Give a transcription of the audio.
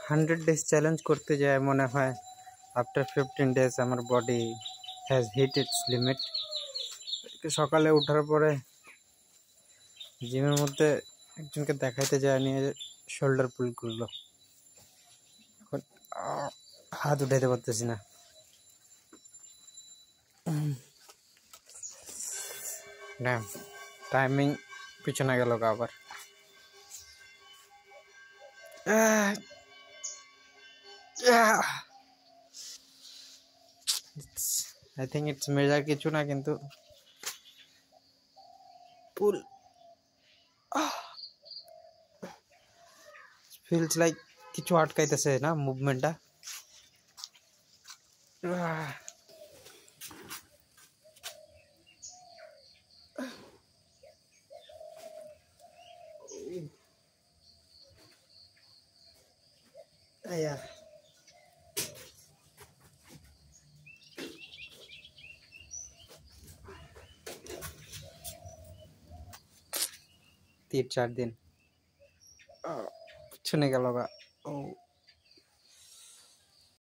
100 days challenge করতে যায় মনে হয় আফটার 15 days আমার body has hit its limit. সকালে ওঠার পরে জিমের মধ্যে একজনকে দেখাইতে যায়, নিয়ে শোল্ডার পুল করলো, এখন হাত উঠাইতে পারতেছি না। টাইমিং পিছনে গেল আবার। আই থিঙ্ক ইটস মেজার কিছু না, কিন্তু পুল ফিলস লাইক কিছু আটকাইতেছে না মুভমেন্টটা। Yeah. 3-4 दिन পিছনে গেল গা। ও